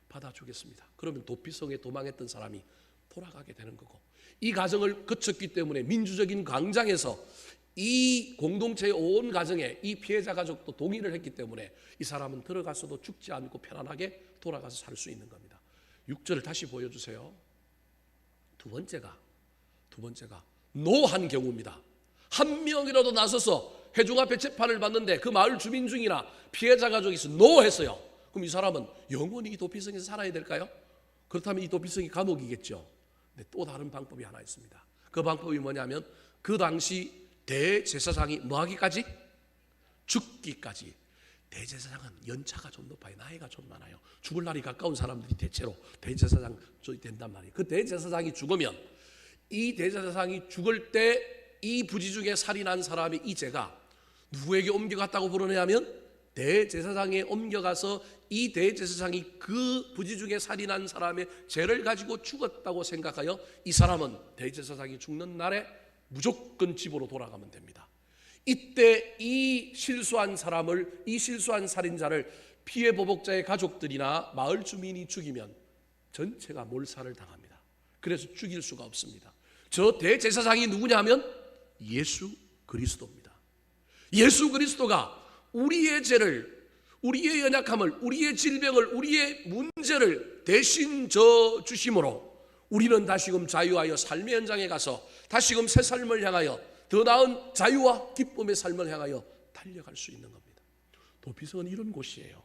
[SPEAKER 1] 받아주겠습니다. 그러면 도피성에 도망했던 사람이 돌아가게 되는 거고, 이 과정을 거쳤기 때문에 민주적인 광장에서 이 공동체의 온 가정에 이 피해자 가족도 동의를 했기 때문에 이 사람은 들어가서도 죽지 않고 편안하게 돌아가서 살 수 있는 겁니다. 6절을 다시 보여주세요. 두 번째가 노한 경우입니다. 한 명이라도 나서서 회중 앞에 재판을 받는데 그 마을 주민 중이나 피해자 가족이 노했어요. 그럼 이 사람은 영원히 이 도피성에서 살아야 될까요? 그렇다면 이 도피성이 감옥이겠죠. 근데 또 다른 방법이 하나 있습니다. 그 방법이 뭐냐면 그 당시 대제사장이 뭐하기까지? 죽기까지. 대제사장은 연차가 좀 높아요. 나이가 좀 많아요. 죽을 날이 가까운 사람들이 대체로 대제사장 된단 말이에요. 그 대제사장이 죽으면 이 대제사장이 죽을 때 이 부지 중에 살인한 사람이 이 죄가 누구에게 옮겨갔다고 부르냐면 대제사장에 옮겨가서 이 대제사장이 그 부지 중에 살인한 사람의 죄를 가지고 죽었다고 생각하여 이 사람은 대제사장이 죽는 날에 무조건 집으로 돌아가면 됩니다. 이때 이 실수한 사람을, 이 실수한 살인자를 피해 보복자의 가족들이나 마을 주민이 죽이면 전체가 몰살을 당합니다. 그래서 죽일 수가 없습니다. 저 대제사장이 누구냐면 예수 그리스도입니다. 예수 그리스도가 우리의 죄를, 우리의 연약함을, 우리의 질병을, 우리의 문제를 대신 져 주심으로 우리는 다시금 자유하여 삶의 현장에 가서 다시금 새 삶을 향하여 더 나은 자유와 기쁨의 삶을 향하여 달려갈 수 있는 겁니다. 도피성은 이런 곳이에요.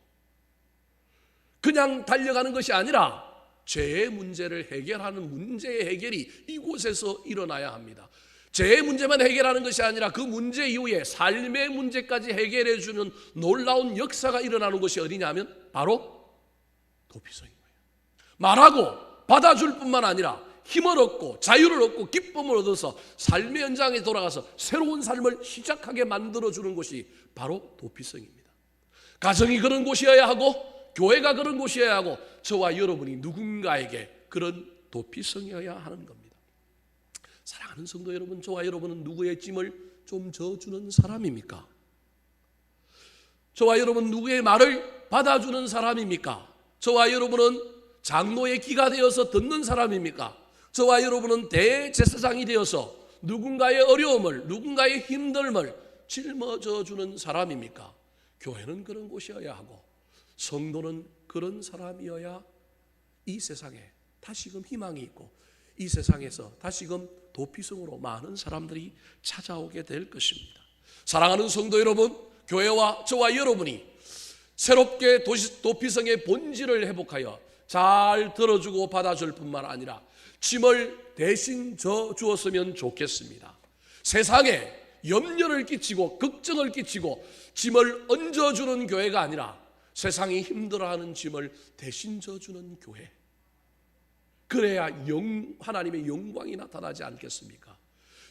[SPEAKER 1] 그냥 달려가는 것이 아니라 죄의 문제를 해결하는 문제의 해결이 이곳에서 일어나야 합니다. 죄의 문제만 해결하는 것이 아니라 그 문제 이후에 삶의 문제까지 해결해 주는 놀라운 역사가 일어나는 것이 어디냐면 바로 도피성인 거예요. 말하고 받아줄 뿐만 아니라 힘을 얻고 자유를 얻고 기쁨을 얻어서 삶의 현장에 돌아가서 새로운 삶을 시작하게 만들어주는 곳이 바로 도피성입니다. 가정이 그런 곳이어야 하고 교회가 그런 곳이어야 하고 저와 여러분이 누군가에게 그런 도피성이어야 하는 겁니다. 사랑하는 성도 여러분, 저와 여러분은 누구의 짐을 좀 져주는 사람입니까? 저와 여러분 누구의 말을 받아주는 사람입니까? 저와 여러분은 장로의 귀가 되어서 듣는 사람입니까? 저와 여러분은 대제사장이 되어서 누군가의 어려움을, 누군가의 힘듦을 짊어져 주는 사람입니까? 교회는 그런 곳이어야 하고 성도는 그런 사람이어야 이 세상에 다시금 희망이 있고 이 세상에서 다시금 도피성으로 많은 사람들이 찾아오게 될 것입니다. 사랑하는 성도 여러분, 교회와 저와 여러분이 새롭게 도피성의 본질을 회복하여 잘 들어주고 받아줄 뿐만 아니라 짐을 대신 져 주었으면 좋겠습니다. 세상에 염려를 끼치고 걱정을 끼치고 짐을 얹어주는 교회가 아니라 세상이 힘들어하는 짐을 대신 져주는 교회. 그래야 하나님의 영광이 나타나지 않겠습니까?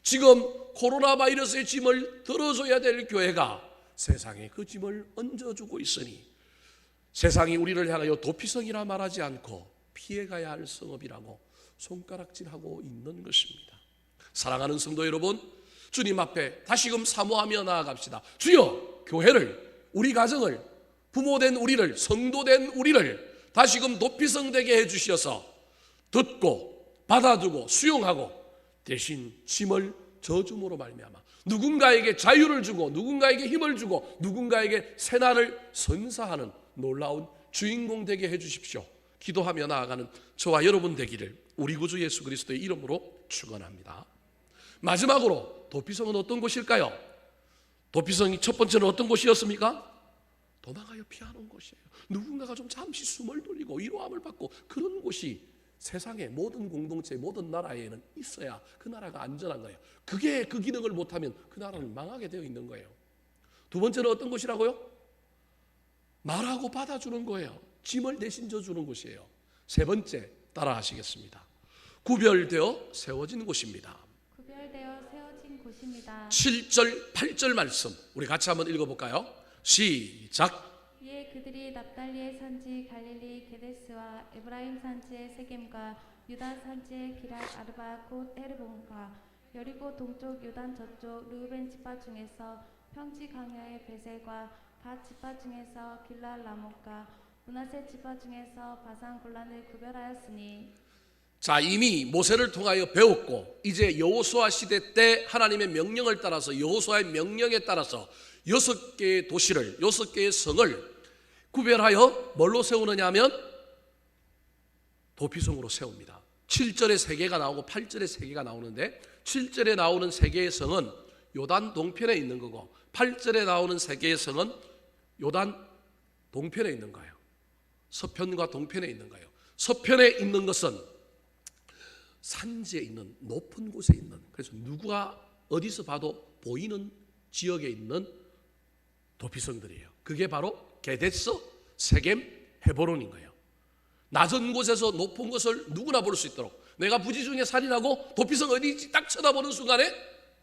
[SPEAKER 1] 지금 코로나 바이러스의 짐을 들어줘야 될 교회가 세상에 그 짐을 얹어주고 있으니 세상이 우리를 향하여 도피성이라 말하지 않고 피해가야 할 성읍이라고 손가락질하고 있는 것입니다. 사랑하는 성도 여러분, 주님 앞에 다시금 사모하며 나아갑시다. 주여, 교회를, 우리 가정을, 부모된 우리를, 성도된 우리를 다시금 도피성 되게 해주셔서 듣고 받아주고 수용하고 대신 짐을 져줌으로 말미암아 누군가에게 자유를 주고 누군가에게 힘을 주고 누군가에게 새날을 선사하는 놀라운 주인공 되게 해주십시오. 기도하며 나아가는 저와 여러분 되기를 우리 구주 예수 그리스도의 이름으로 축원합니다. 마지막으로 도피성은 어떤 곳일까요? 도피성이 첫 번째는 어떤 곳이었습니까? 도망하여 피하는 곳이에요. 누군가가 좀 잠시 숨을 돌리고 위로함을 받고 그런 곳이 세상의 모든 공동체, 모든 나라에는 있어야 그 나라가 안전한 거예요. 그게 그 기능을 못하면 그 나라는 망하게 되어 있는 거예요. 두 번째는 어떤 곳이라고요? 말하고 받아주는 거예요. 짐을 대신 져주는 곳이에요. 세 번째, 따라 하시겠습니다. 구별되어 세워진 곳입니다.
[SPEAKER 2] 구별되어 세워진 곳입니다.
[SPEAKER 1] 7절, 8절 말씀 우리 같이 한번 읽어볼까요? 시작.
[SPEAKER 2] 이에 그들이 납달리의 산지 갈릴리 게데스와 에브라임 산지의 세겜과 유다 산지의 기랏 아르바 곧 헤르본과 여리고 동쪽 요단 저쪽 르우벤 지파 중에서 평지 강야의 베셀과 갓 지파 중에서 길랄 라못과 므낫세 지파 중에서 바산 골란을 구별하였으니.
[SPEAKER 1] 자, 이미 모세를 통하여 배웠고 이제 여호수아 시대 때 하나님의 명령을 따라서 여호수아의 명령에 따라서 6개의 도시를 6개의 성을 구별하여 뭘로 세우느냐 하면 도피성으로 세웁니다. 7절에 3개가 나오고 8절에 3개가 나오는데 7절에 나오는 3개의 성은 요단 동편에 있는 거고 8절에 나오는 3개의 성은 요단 동편에 있는 거예요. 서편과 동편에 있는 거예요. 서편에 있는 것은 산지에 있는 높은 곳에 있는, 그래서 누가 어디서 봐도 보이는 지역에 있는 도피성들이에요. 그게 바로 게데스, 세겜, 헤브론인 거예요. 낮은 곳에서 높은 것을 누구나 볼 수 있도록 내가 부지 중에 살인하고 도피성 어디인지 딱 쳐다보는 순간에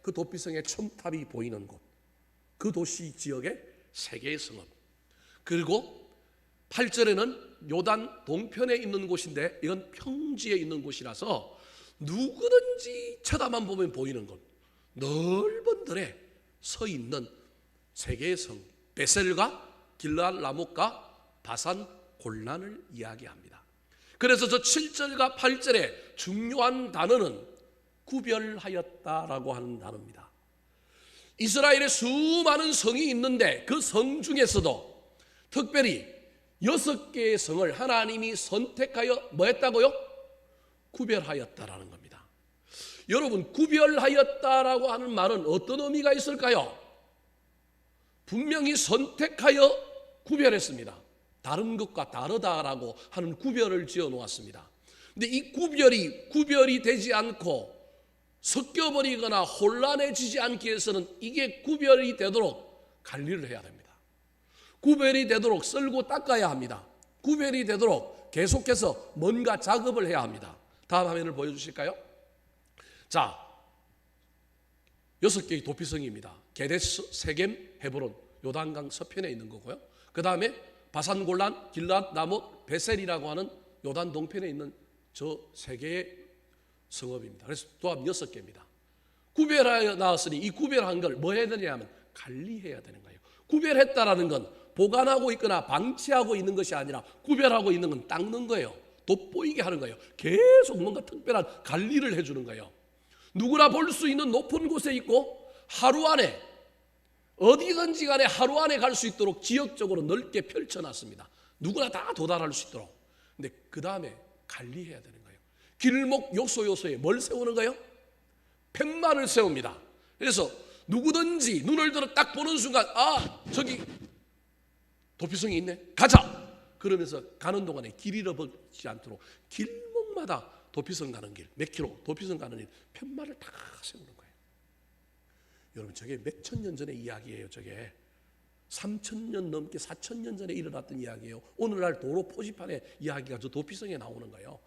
[SPEAKER 1] 그 도피성의 첨탑이 보이는 곳, 그 도시 지역의 3개의 성읍. 그리고 8절에는 요단 동편에 있는 곳인데 이건 평지에 있는 곳이라서 누구든지 쳐다만 보면 보이는 곳, 넓은 들에 서 있는 3개의 성 베셀과 길랄 라못과 바산 골란을 이야기합니다. 그래서 저 7절과 8절의 중요한 단어는 구별하였다라고 하는 단어입니다. 이스라엘에 수많은 성이 있는데 그 성 중에서도 특별히 6개의 성을 하나님이 선택하여 뭐 했다고요? 구별하였다라는 겁니다. 여러분, 구별하였다라고 하는 말은 어떤 의미가 있을까요? 분명히 선택하여 구별했습니다. 다른 것과 다르다라고 하는 구별을 지어 놓았습니다. 근데 이 구별이 되지 않고 섞여버리거나 혼란해지지 않기 위해서는 이게 구별이 되도록 관리를 해야 됩니다. 구별이 되도록 썰고 닦아야 합니다. 구별이 되도록 계속해서 뭔가 작업을 해야 합니다. 다음 화면을 보여주실까요? 자, 6개의 도피성입니다. 게데스, 세겜, 헤브론, 요단강 서편에 있는 거고요. 그 다음에 바산 골란, 길랏 라못, 베셀이라고 하는 요단 동편에 있는 저 3개의 성읍입니다. 그래서 도합 6개입니다. 구별하여 나왔으니 이 구별한 걸 뭐 해야 되냐 하면 관리해야 되는 거예요. 구별했다라는 건 보관하고 있거나 방치하고 있는 것이 아니라 구별하고 있는 건 닦는 거예요. 돋보이게 하는 거예요. 계속 뭔가 특별한 관리를 해주는 거예요. 누구나 볼 수 있는 높은 곳에 있고 하루 안에 어디든지 간에 하루 안에 갈 수 있도록 지역적으로 넓게 펼쳐놨습니다. 누구나 다 도달할 수 있도록. 근데 그 다음에 관리해야 되는 거예요. 길목 요소요소에 뭘 세우는 거예요? 팻말을 세웁니다. 그래서 누구든지 눈을 들어 딱 보는 순간 아 저기 도피성이 있네 가자 그러면서 가는 동안에 길 잃어버리지 않도록 길목마다 도피성 가는 길 몇 킬로 도피성 가는 길 팻말을 다 세우는 거예요. 여러분 저게 몇천 년 전의 이야기예요. 저게 3,000년 넘게 4,000년 전에 일어났던 이야기예요. 오늘날 도로 표지판에 이야기가 저 도피성에 나오는 거예요.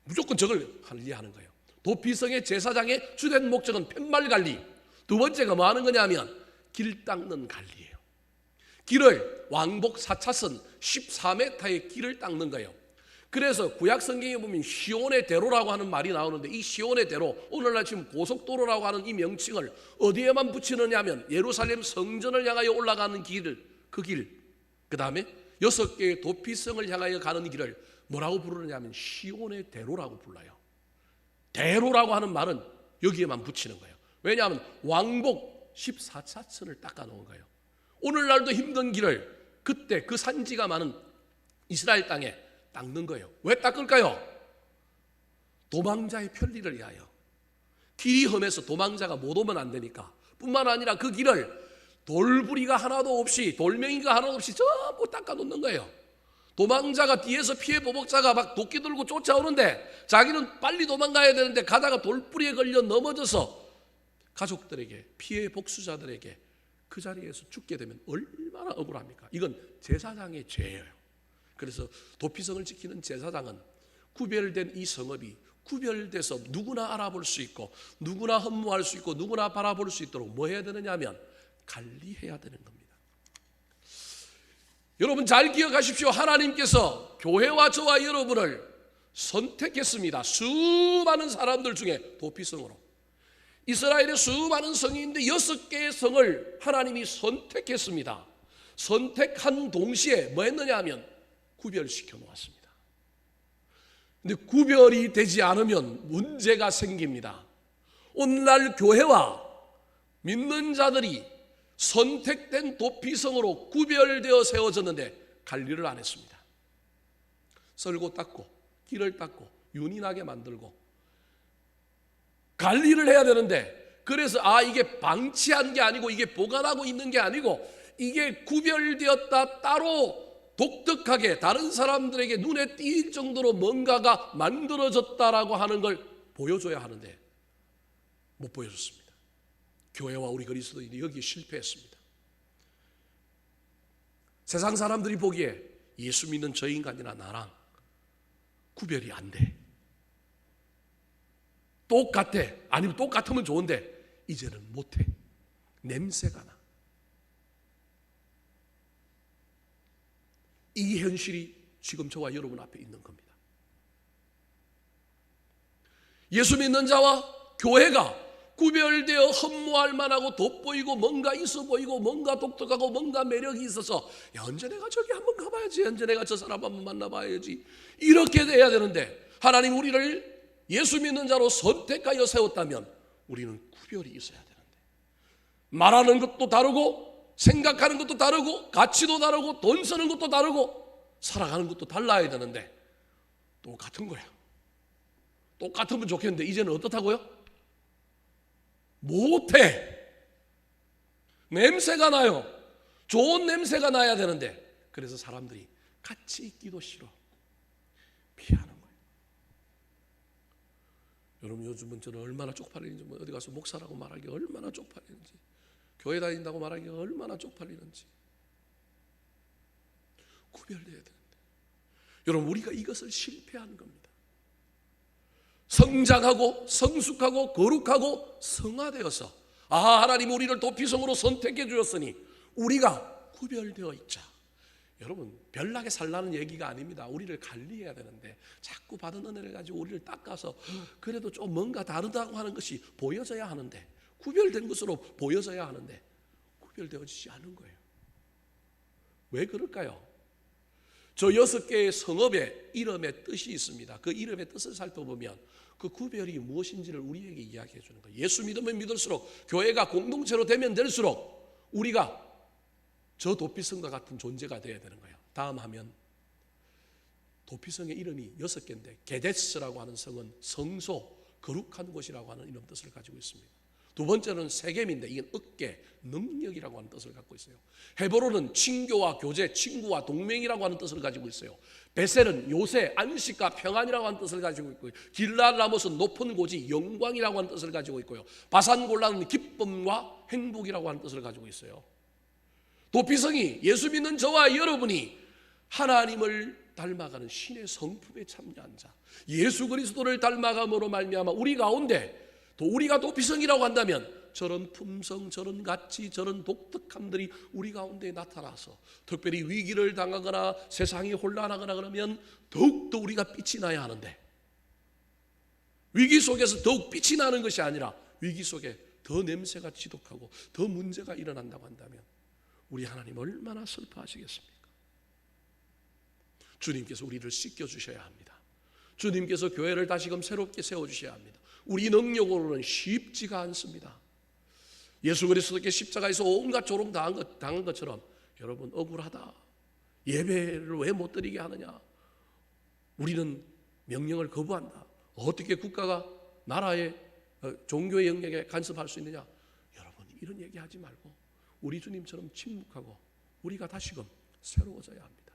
[SPEAKER 1] 무조건 저걸 관리하는 거예요. 도피성의 제사장의 주된 목적은 팻말 관리. 두 번째가 뭐 하는 거냐면 길 닦는 관리예요. 길을 왕복 4차선 14m의 길을 닦는 거예요. 그래서 구약 성경에 보면 시온의 대로라고 하는 말이 나오는데 이 시온의 대로 오늘날 지금 고속도로라고 하는 이 명칭을 어디에만 붙이느냐 하면 예루살렘 성전을 향하여 올라가는 길을 그 다음에 6개의 도피성을 향하여 가는 길을 뭐라고 부르느냐 하면 시온의 대로라고 불러요. 대로라고 하는 말은 여기에만 붙이는 거예요. 왜냐하면 왕복 14차선을 닦아 놓은 거예요. 오늘날도 힘든 길을 그때 그 산지가 많은 이스라엘 땅에 닦는 거예요. 왜 닦을까요? 도망자의 편리를 위하여. 길이 험해서 도망자가 못 오면 안 되니까. 뿐만 아니라 그 길을 돌부리가 하나도 없이 돌멩이가 하나도 없이 전부 닦아 놓는 거예요. 도망자가 뒤에서 피해 보복자가 막 도끼 들고 쫓아오는데 자기는 빨리 도망가야 되는데 가다가 돌부리에 걸려 넘어져서 가족들에게 피해 복수자들에게 그 자리에서 죽게 되면 얼마나 억울합니까? 이건 제사장의 죄예요. 그래서 도피성을 지키는 제사장은 구별된 이 성읍이 구별돼서 누구나 알아볼 수 있고 누구나 흠모할 수 있고 누구나 바라볼 수 있도록 뭐 해야 되느냐 하면 관리해야 되는 겁니다. 여러분 잘 기억하십시오. 하나님께서 교회와 저와 여러분을 선택했습니다. 수많은 사람들 중에 도피성으로. 이스라엘의 수많은 성이 있는데 6개의 성을 하나님이 선택했습니다. 선택한 동시에 뭐 했느냐 하면 구별시켜 놓았습니다. 근데 구별이 되지 않으면 문제가 생깁니다. 오늘날 교회와 믿는 자들이 선택된 도피성으로 구별되어 세워졌는데 관리를 안 했습니다. 썰고 닦고 길을 닦고 윤이 나게 만들고 관리를 해야 되는데 그래서 이게 방치한 게 아니고 이게 보관하고 있는 게 아니고 이게 구별되었다 따로 독특하게 다른 사람들에게 눈에 띌 정도로 뭔가가 만들어졌다라고 하는 걸 보여줘야 하는데 못 보여줬습니다. 교회와 우리 그리스도인이 여기에 실패했습니다. 세상 사람들이 보기에 예수 믿는 저 인간이나 나랑 구별이 안 돼. 똑같아. 아니면 똑같으면 좋은데 이제는 못해. 냄새가 나. 이 현실이 지금 저와 여러분 앞에 있는 겁니다. 예수 믿는 자와 교회가 구별되어 흠모할 만하고 돋보이고 뭔가 있어 보이고 뭔가 독특하고 뭔가 매력이 있어서 언제 내가 저기 한번 가봐야지, 언제 내가 저 사람 한번 만나봐야지, 이렇게 돼야 되는데 하나님 우리를 예수 믿는 자로 선택하여 세웠다면 우리는 구별이 있어야 되는데 말하는 것도 다르고 생각하는 것도 다르고 가치도 다르고 돈 쓰는 것도 다르고 살아가는 것도 달라야 되는데 똑같은 거야. 똑같으면 좋겠는데 이제는 어떻다고요? 못해. 냄새가 나요. 좋은 냄새가 나야 되는데 그래서 사람들이 같이 있기도 싫어. 피하는 거예요. 여러분 요즘은 저는 얼마나 쪽팔리는지, 어디 가서 목사라고 말하기 얼마나 쪽팔리는지, 교회 다닌다고 말하기 얼마나 쪽팔리는지. 구별돼야 되는데 여러분 우리가 이것을 실패하는 겁니다. 성장하고 성숙하고 거룩하고 성화되어서 하나님 우리를 도피성으로 선택해 주셨으니 우리가 구별되어 있자. 여러분 별나게 살라는 얘기가 아닙니다. 우리를 관리해야 되는데 자꾸 받은 은혜를 가지고 우리를 닦아서 그래도 좀 뭔가 다르다고 하는 것이 보여져야 하는데, 구별된 것으로 보여져야 하는데 구별되어지지 않은 거예요. 왜 그럴까요? 저 6개의 성읍의 이름의 뜻이 있습니다. 그 이름의 뜻을 살펴보면 그 구별이 무엇인지를 우리에게 이야기해 주는 거예요. 예수 믿으면 믿을수록, 교회가 공동체로 되면 될수록 우리가 저 도피성과 같은 존재가 되어야 되는 거예요. 다음 화면. 도피성의 이름이 6개인데 게데스라고 하는 성은 성소, 거룩한 곳이라고 하는 이런 뜻을 가지고 있습니다. 두 번째는 세겜인데 이건 어깨, 능력이라고 하는 뜻을 갖고 있어요. 헤브론은 친교와 교제, 친구와 동맹이라고 하는 뜻을 가지고 있어요. 베셀은 요새, 안식과 평안이라고 하는 뜻을 가지고 있고요. 길라라못은 높은 고지, 영광이라고 하는 뜻을 가지고 있고요. 바산골라는 기쁨과 행복이라고 하는 뜻을 가지고 있어요. 도피성이 예수 믿는 저와 여러분이 하나님을 닮아가는 신의 성품에 참여한 자, 예수 그리스도를 닮아감으로 말미암아 우리 가운데 또 우리가 도피성이라고 한다면 저런 품성, 저런 가치, 저런 독특함들이 우리 가운데 나타나서 특별히 위기를 당하거나 세상이 혼란하거나 그러면 더욱더 우리가 빛이 나야 하는데, 위기 속에서 더욱 빛이 나는 것이 아니라 위기 속에 더 냄새가 지독하고 더 문제가 일어난다고 한다면 우리 하나님 얼마나 슬퍼하시겠습니까? 주님께서 우리를 씻겨주셔야 합니다. 주님께서 교회를 다시금 새롭게 세워주셔야 합니다. 우리 능력으로는 쉽지가 않습니다. 예수 그리스도께 십자가에서 온갖 조롱 당한 것처럼 여러분 억울하다. 예배를 왜 못 드리게 하느냐. 우리는 명령을 거부한다. 어떻게 국가가 나라의 종교의 영역에 간섭할 수 있느냐. 여러분 이런 얘기하지 말고 우리 주님처럼 침묵하고 우리가 다시금 새로워져야 합니다.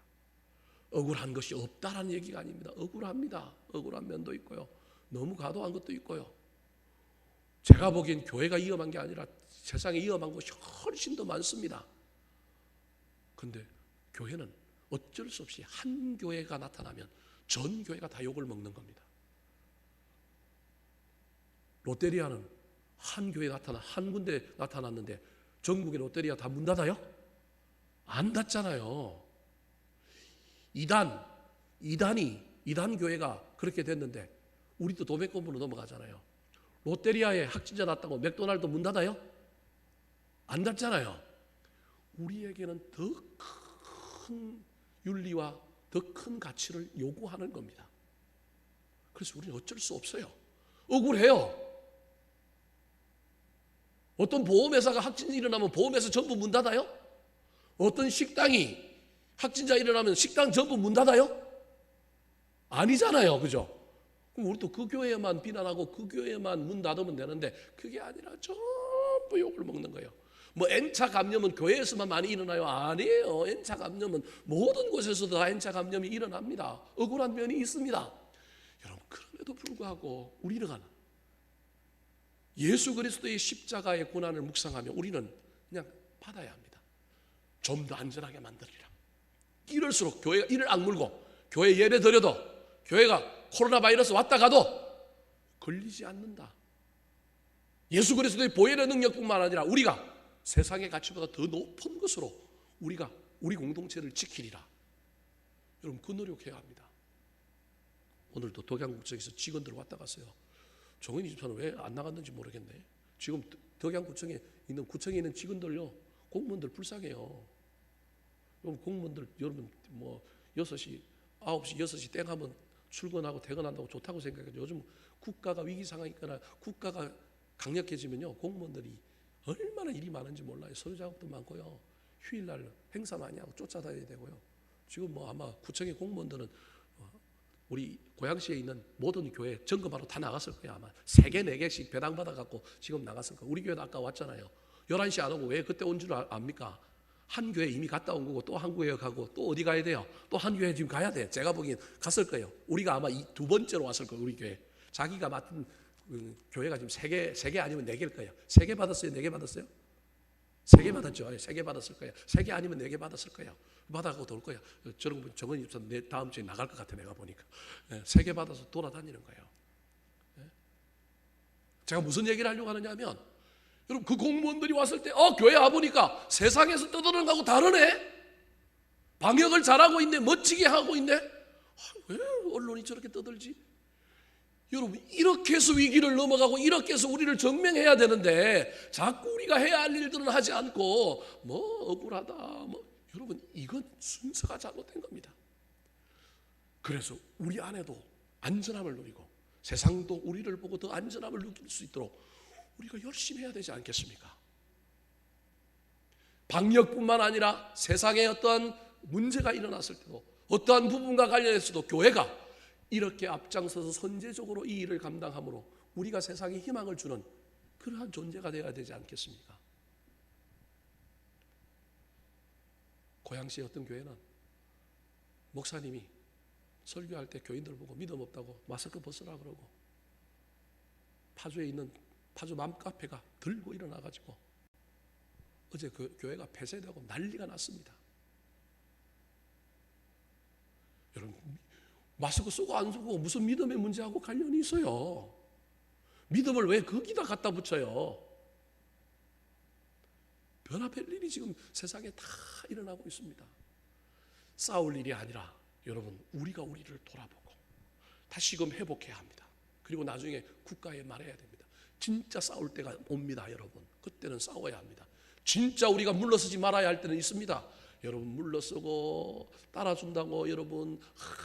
[SPEAKER 1] 억울한 것이 없다라는 얘기가 아닙니다. 억울합니다. 억울한 면도 있고요. 너무 과도한 것도 있고요. 제가 보기엔 교회가 위험한 게 아니라 세상에 위험한 것이 훨씬 더 많습니다. 그런데 교회는 어쩔 수 없이 한 교회가 나타나면 전 교회가 다 욕을 먹는 겁니다. 롯데리아는 한 교회에 한 군데 나타났는데 전국의 롯데리아 다 문 닫아요? 안 닫잖아요. 이단 교회가 그렇게 됐는데 우리도 도매권으로 넘어가잖아요. 롯데리아에 확진자 났다고 맥도날드 문 닫아요? 안 닫잖아요. 우리에게는 더 큰 윤리와 더 큰 가치를 요구하는 겁니다. 그래서 우리는 어쩔 수 없어요. 억울해요. 어떤 보험회사가 확진이 일어나면 보험회사 전부 문 닫아요? 어떤 식당이 확진자 일어나면 식당 전부 문 닫아요? 아니잖아요. 그죠? 그럼 우리도 그 교회만 비난하고 그 교회만 문 닫으면 되는데 그게 아니라 전부 욕을 먹는 거예요. 뭐 N차 감염은 교회에서만 많이 일어나요? 아니에요. N차 감염은 모든 곳에서도 다 N차 감염이 일어납니다. 억울한 면이 있습니다. 여러분 그럼에도 불구하고 우리는 예수 그리스도의 십자가의 고난을 묵상하며 우리는 그냥 받아야 합니다. 좀 더 안전하게 만들리라. 이럴수록 교회가 이를 악물고 교회 예배 드려도 교회가 코로나 바이러스 왔다 가도 걸리지 않는다. 예수 그리스도의 보혈의 능력뿐만 아니라 우리가 세상의 가치보다 더 높은 것으로 우리가 우리 공동체를 지키리라. 여러분 그 노력해야 합니다. 오늘도 독양구청에서 직원들 왔다 갔어요. 정은이 집사는 왜 안 나갔는지 모르겠네. 지금 덕양구청에 있는 직원들요, 공무원들 불쌍해요. 여러분 공무원들 여러분 뭐 6시, 9시, 6시 땡 하면 출근하고 퇴근한다고 좋다고 생각해요. 요즘 국가가 위기 상황이 있거나 국가가 강력해지면요, 공무원들이 얼마나 일이 많은지 몰라요. 서류 작업도 많고요. 휴일날 행사 많이 하고 쫓아다녀야 되고요. 지금 뭐 아마 구청의 공무원들은 우리 고양시에 있는 모든 교회 점검하러 다 나갔을 거예요. 아마 3개, 4개씩 배당받아갖고 지금 나갔을 거예요. 우리 교회도 아까 왔잖아요. 11시 안 오고 왜 그때 온 줄 압니까? 한 교회 이미 갔다 온 거고 또 한 교회 가고 또 어디 가야 돼요? 또 한 교회 지금 가야 돼. 제가 보기엔 갔을 거예요. 우리가 아마 두 번째로 왔을 거예요. 우리 교회. 자기가 맡은 교회가 지금 3개 아니면 4개일 거예요. 3개 받았어요? 4개 받았어요? 3개 받았죠. 3개 받았을 거예요. 3개 아니면 4개 받았을 거예요. 받아가고 돌 거예요. 저런 정은이 집사 내 다음 주에 나갈 것 같아. 내가 보니까 3개 받아서 돌아다니는 거예요. 제가 무슨 얘기를 하려고 하느냐 하면, 여러분 그 공무원들이 왔을 때 교회 와보니까 세상에서 떠드는 거하고 다르네. 방역을 잘하고 있네. 멋지게 하고 있네. 왜 언론이 저렇게 떠들지? 여러분 이렇게 해서 위기를 넘어가고 이렇게 해서 우리를 증명해야 되는데 자꾸 우리가 해야 할 일들은 하지 않고 뭐 억울하다 여러분 이건 순서가 잘못된 겁니다. 그래서 우리 안에도 안전함을 누리고 세상도 우리를 보고 더 안전함을 느낄 수 있도록 우리가 열심히 해야 되지 않겠습니까? 방역뿐만 아니라 세상의 어떠한 문제가 일어났을 때도 어떠한 부분과 관련해서도 교회가 이렇게 앞장서서 선제적으로 이 일을 감당함으로 우리가 세상에 희망을 주는 그러한 존재가 되어야 되지 않겠습니까? 고양시의 어떤 교회는 목사님이 설교할 때 교인들 보고 믿음 없다고 마스크 벗으라 그러고 파주에 있는 파주 맘카페가 들고 일어나가지고 어제 그 교회가 폐쇄되고 난리가 났습니다. 여러분, 마스크 쓰고 안 쓰고 무슨 믿음의 문제하고 관련이 있어요? 믿음을 왜 거기다 갖다 붙여요? 변화될 일이 지금 세상에 다 일어나고 있습니다. 싸울 일이 아니라 여러분, 우리가 우리를 돌아보고 다시금 회복해야 합니다. 그리고 나중에 국가에 말해야 됩니다. 진짜 싸울 때가 옵니다, 여러분. 그때는 싸워야 합니다. 진짜 우리가 물러서지 말아야 할 때는 있습니다. 여러분, 물러서고 따라준다고 여러분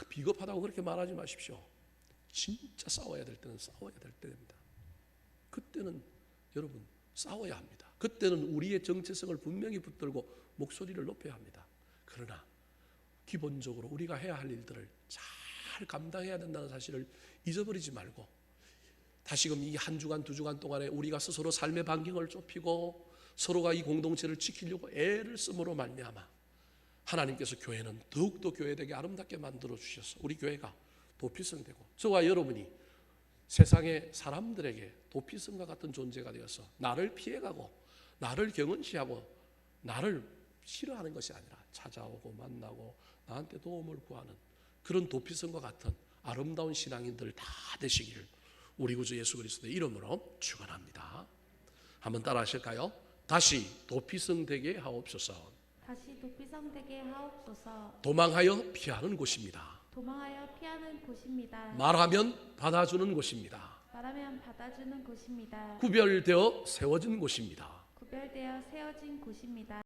[SPEAKER 1] 비겁하다고 그렇게 말하지 마십시오. 진짜 싸워야 될 때는 싸워야 될 때입니다. 그때는 여러분 싸워야 합니다. 그때는 우리의 정체성을 분명히 붙들고 목소리를 높여야 합니다. 그러나 기본적으로 우리가 해야 할 일들을 잘 감당해야 된다는 사실을 잊어버리지 말고 다시금 이 한 주간 두 주간 동안에 우리가 스스로 삶의 반경을 좁히고 서로가 이 공동체를 지키려고 애를 쓰므로 말미암아 하나님께서 교회는 더욱더 교회되게 아름답게 만들어 주셔서 우리 교회가 도피성되고 저와 여러분이 세상의 사람들에게 도피성과 같은 존재가 되어서 나를 피해가고 나를 경은시하고 나를 싫어하는 것이 아니라 찾아오고 만나고 나한테 도움을 구하는 그런 도피성과 같은 아름다운 신앙인들 다 되시기를 우리 구주 예수 그리스도의 이름으로 축원합니다. 한번 따라 하실까요? 다시 도피성 되게 하옵소서.
[SPEAKER 2] 다시 도피성 되게 하옵소서.
[SPEAKER 1] 도망하여 피하는 곳입니다.
[SPEAKER 2] 도망하여 피하는 곳입니다.
[SPEAKER 1] 말하면 받아주는 곳입니다.
[SPEAKER 2] 말하면 받아주는 곳입니다.
[SPEAKER 1] 구별되어 세워진 곳입니다.
[SPEAKER 2] 구별되어 세워진 곳입니다.